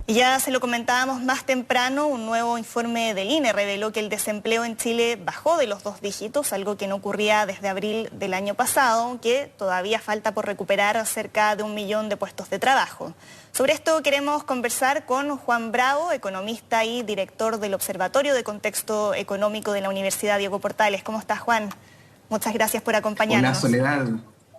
Y ya se lo comentábamos más temprano, un nuevo informe del INE reveló que el desempleo en Chile bajó de los 2 dígitos, algo que no ocurría desde abril del año pasado, aunque todavía falta por recuperar cerca de 1 millón de puestos de trabajo. Sobre esto queremos conversar con Juan Bravo, economista y director del Observatorio de Contexto Económico de la Universidad Diego Portales. ¿Cómo estás, Juan? Muchas gracias por Hola acompañarnos. Soledad,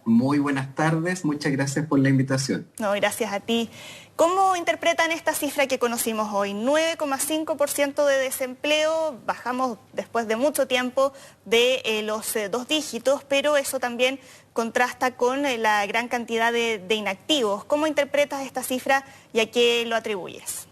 muy buenas tardes, muchas gracias por la invitación. No, gracias a ti. ¿Cómo interpretan esta cifra que conocimos hoy? 9,5% de desempleo, bajamos después de mucho tiempo de los 2 dígitos, pero eso también contrasta con la gran cantidad de inactivos. ¿Cómo interpretas esta cifra y a qué lo atribuyes?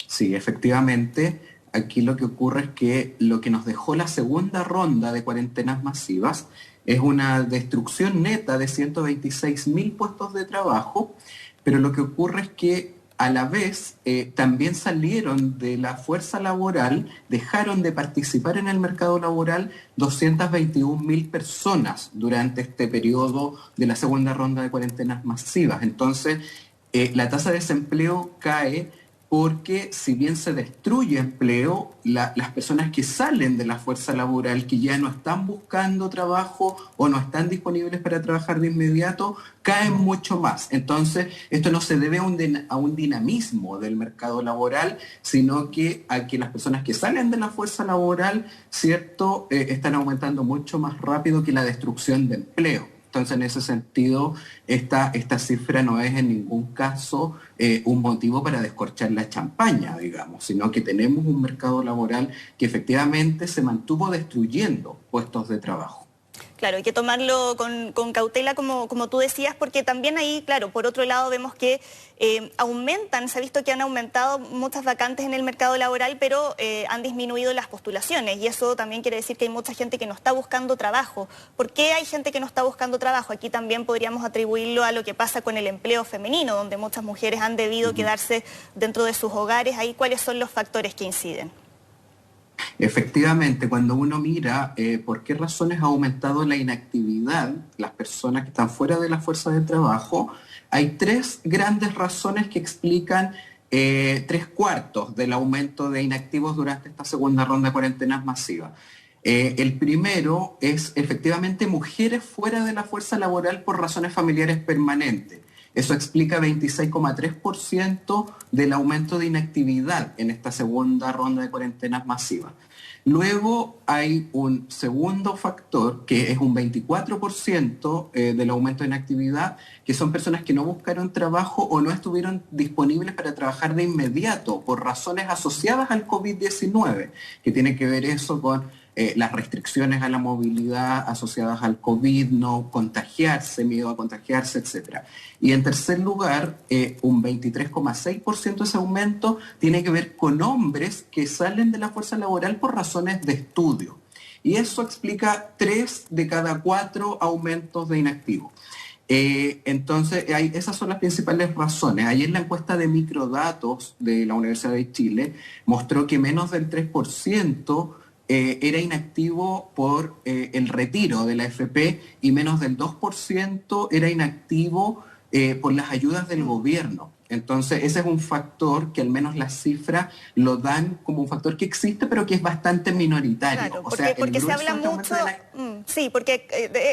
Sí, efectivamente, aquí lo que ocurre es que lo que nos dejó la segunda ronda de cuarentenas masivas es una destrucción neta de 126.000 puestos de trabajo, pero lo que ocurre es que a la vez también salieron de la fuerza laboral, dejaron de participar en el mercado laboral 221.000 personas durante este periodo de la segunda ronda de cuarentenas masivas. Entonces, la tasa de desempleo cae porque si bien se destruye empleo, las personas que salen de la fuerza laboral, que ya no están buscando trabajo o no están disponibles para trabajar de inmediato, caen mucho más. Entonces, esto no se debe a un dinamismo del mercado laboral, sino que a que las personas que salen de la fuerza laboral, ¿cierto?, están aumentando mucho más rápido que la destrucción de empleo. Entonces, en ese sentido, esta cifra no es en ningún caso un motivo para descorchar la champaña, digamos, sino que tenemos un mercado laboral que efectivamente se mantuvo destruyendo puestos de trabajo. Claro, hay que tomarlo con cautela, como tú decías, porque también ahí, claro, por otro lado vemos que se ha visto que han aumentado muchas vacantes en el mercado laboral, pero han disminuido las postulaciones y eso también quiere decir que hay mucha gente que no está buscando trabajo. ¿Por qué hay gente que no está buscando trabajo? Aquí también podríamos atribuirlo a lo que pasa con el empleo femenino, donde muchas mujeres han debido quedarse dentro de sus hogares. Ahí, ¿cuáles son los factores que inciden? Efectivamente, cuando uno mira por qué razones ha aumentado la inactividad, las personas que están fuera de la fuerza de trabajo, hay tres grandes razones que explican 3/4 del aumento de inactivos durante esta segunda ronda de cuarentenas masivas. El primero es efectivamente mujeres fuera de la fuerza laboral por razones familiares permanentes. Eso explica 26,3% del aumento de inactividad en esta segunda ronda de cuarentenas masivas. Luego hay un segundo factor que es un 24% del aumento de inactividad, que son personas que no buscaron trabajo o no estuvieron disponibles para trabajar de inmediato por razones asociadas al COVID-19, que tiene que ver eso con las restricciones a la movilidad asociadas al COVID, no contagiarse, miedo a contagiarse, etc. Y en tercer lugar, un 23,6% de ese aumento tiene que ver con hombres que salen de la fuerza laboral por razones de estudio. Y eso explica 3 de cada 4 aumentos de inactivos. Entonces, esas son las principales razones. Ayer la encuesta de microdatos de la Universidad de Chile mostró que menos del 3% era inactivo por el retiro de la AFP y menos del 2% era inactivo por las ayudas del gobierno. Entonces, ese es un factor que al menos las cifras lo dan como un factor que existe, pero que es bastante minoritario. Claro, O sea, el porque se grueso habla de este aumento mucho, de la... sí, porque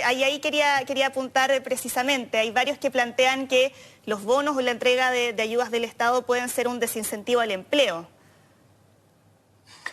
ahí quería apuntar precisamente. Hay varios que plantean que los bonos o la entrega de ayudas del Estado pueden ser un desincentivo al empleo.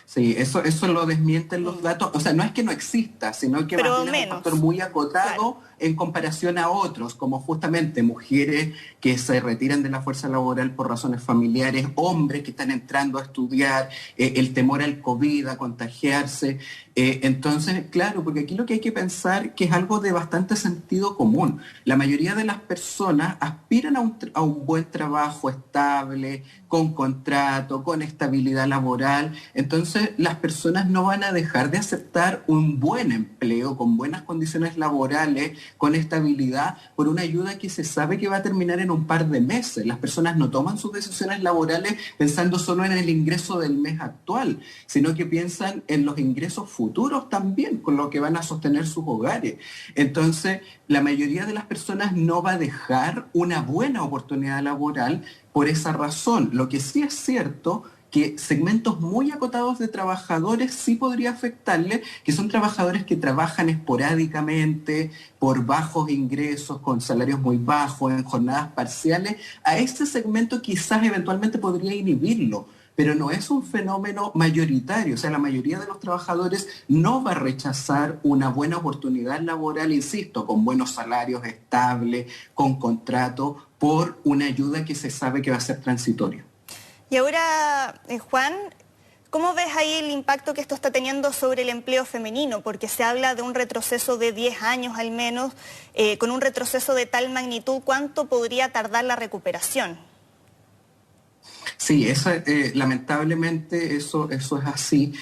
Sí, eso lo desmienten los datos. O sea, no es que no exista, sino que más Pero bien es un factor menos, muy claro. acotado en comparación a otros, como justamente mujeres que se retiran de la fuerza laboral por razones familiares, hombres que están entrando a estudiar, el temor al COVID, a contagiarse. Entonces, claro, porque aquí lo que hay que pensar que es algo de bastante sentido común. La mayoría de las personas aspiran a un buen trabajo estable, con contrato, con estabilidad laboral. Entonces, las personas no van a dejar de aceptar un buen empleo con buenas condiciones laborales, con estabilidad, por una ayuda que se sabe que va a terminar en un par de meses. Las personas no toman sus decisiones laborales pensando solo en el ingreso del mes actual, sino que piensan en los ingresos futuros también, con lo que van a sostener sus hogares. Entonces, la mayoría de las personas no va a dejar una buena oportunidad laboral por esa razón. Lo que sí es cierto que segmentos muy acotados de trabajadores sí podría afectarle, que son trabajadores que trabajan esporádicamente, por bajos ingresos, con salarios muy bajos, en jornadas parciales. A este segmento quizás eventualmente podría inhibirlo, pero no es un fenómeno mayoritario. O sea, la mayoría de los trabajadores no va a rechazar una buena oportunidad laboral, insisto, con buenos salarios estables, con contrato, por una ayuda que se sabe que va a ser transitoria. Y ahora, Juan, ¿cómo ves ahí el impacto que esto está teniendo sobre el empleo femenino? Porque se habla de un retroceso de 10 años al menos, con un retroceso de tal magnitud, ¿cuánto podría tardar la recuperación? Sí, lamentablemente eso es así.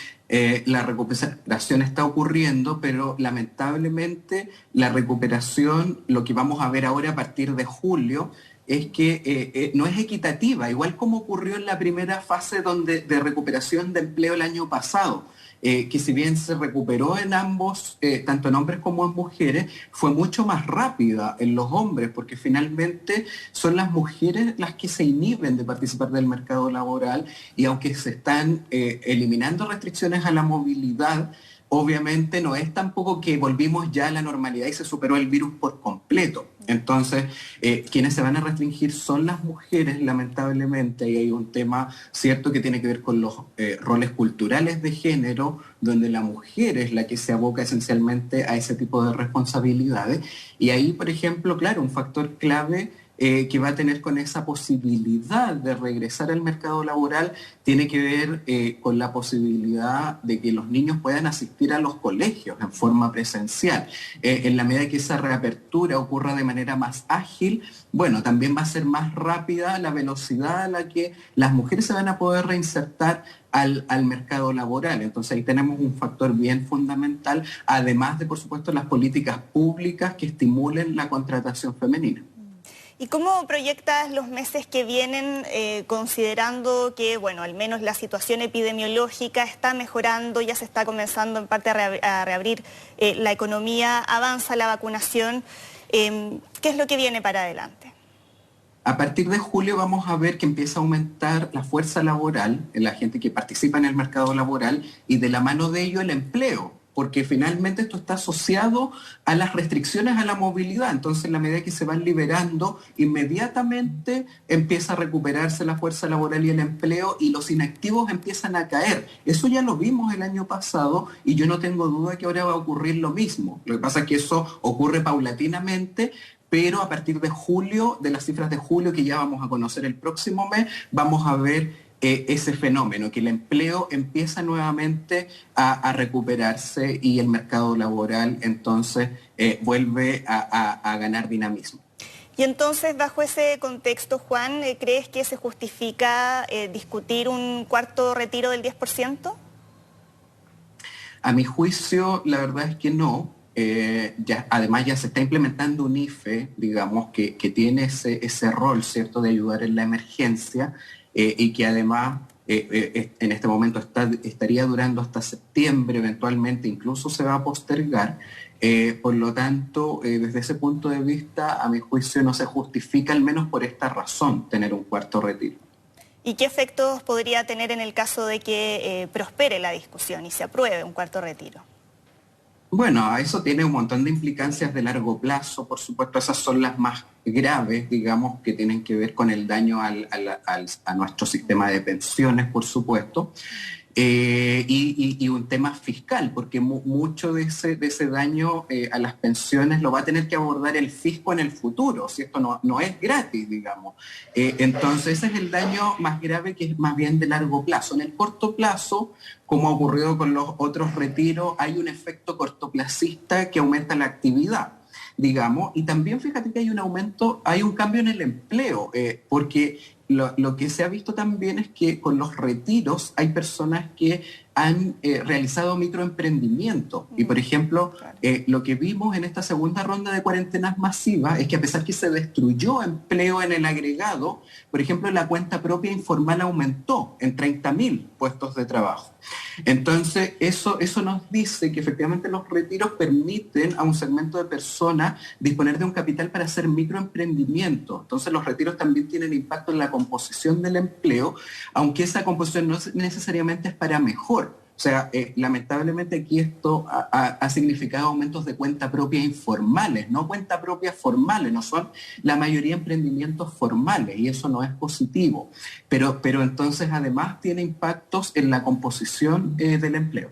La recuperación está ocurriendo, pero lamentablemente la recuperación, lo que vamos a ver ahora a partir de julio, es que no es equitativa, igual como ocurrió en la primera fase de recuperación de empleo el año pasado, que si bien se recuperó en ambos, tanto en hombres como en mujeres, fue mucho más rápida en los hombres, porque finalmente son las mujeres las que se inhiben de participar del mercado laboral, y aunque se están eliminando restricciones a la movilidad, obviamente no es tampoco que volvimos ya a la normalidad y se superó el virus por completo. Entonces, quienes se van a restringir son las mujeres, lamentablemente, y hay un tema cierto que tiene que ver con los roles culturales de género, donde la mujer es la que se aboca esencialmente a ese tipo de responsabilidades. Y ahí, por ejemplo, claro, un factor clave que va a tener con esa posibilidad de regresar al mercado laboral tiene que ver con la posibilidad de que los niños puedan asistir a los colegios en forma presencial. En la medida que esa reapertura ocurra de manera más ágil, bueno, también va a ser más rápida la velocidad a la que las mujeres se van a poder reinsertar al mercado laboral. Entonces ahí tenemos un factor bien fundamental, además de, por supuesto, las políticas públicas que estimulen la contratación femenina. ¿Y cómo proyectas los meses que vienen, considerando que, bueno, al menos la situación epidemiológica está mejorando, ya se está comenzando en parte a reabrir la economía, avanza la vacunación? ¿Qué es lo que viene para adelante? A partir de julio vamos a ver que empieza a aumentar la fuerza laboral, la gente que participa en el mercado laboral, y de la mano de ello el empleo, porque finalmente esto está asociado a las restricciones a la movilidad. Entonces, en la medida que se van liberando, inmediatamente empieza a recuperarse la fuerza laboral y el empleo, y los inactivos empiezan a caer. Eso ya lo vimos el año pasado, y yo no tengo duda que ahora va a ocurrir lo mismo. Lo que pasa es que eso ocurre paulatinamente, pero a partir de julio, de las cifras de julio que ya vamos a conocer el próximo mes, vamos a ver ese fenómeno, que el empleo empieza nuevamente a recuperarse y el mercado laboral entonces vuelve a ganar dinamismo. Y entonces, bajo ese contexto, Juan, ¿crees que se justifica discutir un cuarto retiro del 10%? A mi juicio, la verdad es que no. Además ya se está implementando un IFE, digamos, que tiene ese rol, ¿cierto?, de ayudar en la emergencia, y que además en este momento estaría durando hasta septiembre, eventualmente incluso se va a postergar. Por lo tanto, desde ese punto de vista, a mi juicio no se justifica, al menos por esta razón, tener un cuarto retiro. ¿Y qué efectos podría tener en el caso de que prospere la discusión y se apruebe un cuarto retiro? Bueno, eso tiene un montón de implicancias de largo plazo, por supuesto. Esas son las más graves, digamos, que tienen que ver con el daño a nuestro sistema de pensiones, por supuesto. Y un tema fiscal, porque mucho de ese daño a las pensiones lo va a tener que abordar el fisco en el futuro, si esto no es gratis, digamos. Entonces ese es el daño más grave, que es más bien de largo plazo. En el corto plazo, como ha ocurrido con los otros retiros, hay un efecto cortoplacista que aumenta la actividad, digamos, y también fíjate que hay un cambio en el empleo, porque lo que se ha visto también es que con los retiros hay personas que han realizado microemprendimientos. Y por ejemplo, lo que vimos en esta segunda ronda de cuarentenas masivas es que a pesar que se destruyó empleo en el agregado, por ejemplo, la cuenta propia informal aumentó en 30.000 puestos de trabajo. Entonces, eso nos dice que efectivamente los retiros permiten a un segmento de personas disponer de un capital para hacer microemprendimientos. Entonces, los retiros también tienen impacto en la composición del empleo, aunque esa composición no necesariamente es para mejor. O sea, lamentablemente aquí esto ha significado aumentos de cuenta propia informales, no cuenta propias formales, no son la mayoría emprendimientos formales y eso no es positivo. Pero entonces además tiene impactos en la composición del empleo.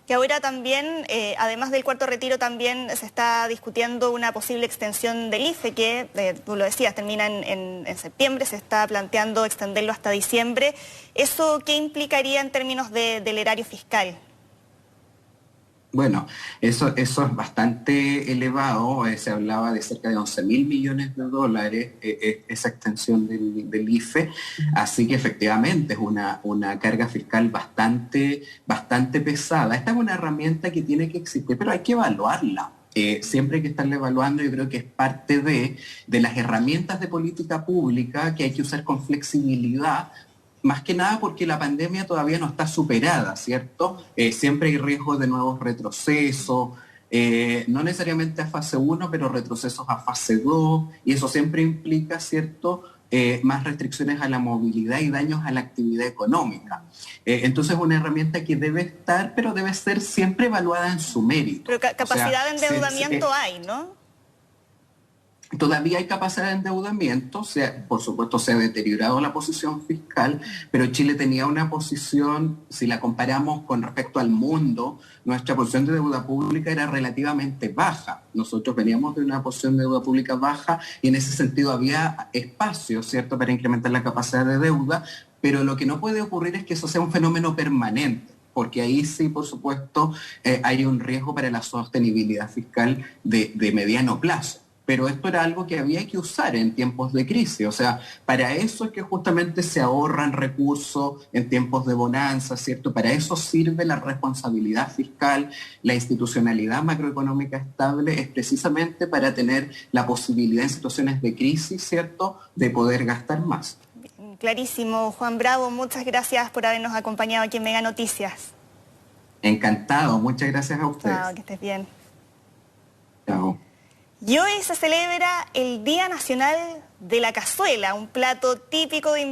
Que ahora también, además del cuarto retiro, también se está discutiendo una posible extensión del IFE, que, tú lo decías, termina en septiembre, se está planteando extenderlo hasta diciembre. ¿Eso qué implicaría en términos del erario fiscal? Bueno, eso es bastante elevado, se hablaba de cerca de 11.000 millones de dólares esa extensión del IFE, así que efectivamente es una carga fiscal bastante pesada. Esta es una herramienta que tiene que existir, pero hay que evaluarla. Siempre hay que estarla evaluando, yo creo que es parte de las herramientas de política pública que hay que usar con flexibilidad, más que nada porque la pandemia todavía no está superada, ¿cierto? Siempre hay riesgo de nuevos retrocesos, no necesariamente a fase 1, pero retrocesos a fase 2, y eso siempre implica, ¿cierto?, más restricciones a la movilidad y daños a la actividad económica. Entonces es una herramienta que debe estar, pero debe ser siempre evaluada en su mérito. Pero capacidad de endeudamiento hay, ¿no? Todavía hay capacidad de endeudamiento, por supuesto se ha deteriorado la posición fiscal, pero Chile tenía una posición, si la comparamos con respecto al mundo, nuestra posición de deuda pública era relativamente baja. Nosotros veníamos de una posición de deuda pública baja y en ese sentido había espacio, ¿cierto?, para incrementar la capacidad de deuda, pero lo que no puede ocurrir es que eso sea un fenómeno permanente, porque ahí sí, por supuesto, hay un riesgo para la sostenibilidad fiscal de mediano plazo. Pero esto era algo que había que usar en tiempos de crisis. O sea, para eso es que justamente se ahorran recursos en tiempos de bonanza, ¿cierto? Para eso sirve la responsabilidad fiscal, la institucionalidad macroeconómica estable, es precisamente para tener la posibilidad en situaciones de crisis, ¿cierto?, de poder gastar más. Clarísimo. Juan Bravo, muchas gracias por habernos acompañado aquí en Mega Noticias. Encantado, muchas gracias a ustedes. Chao, que estés bien. Chao. Y hoy se celebra el Día Nacional de la Cazuela, un plato típico de invierno.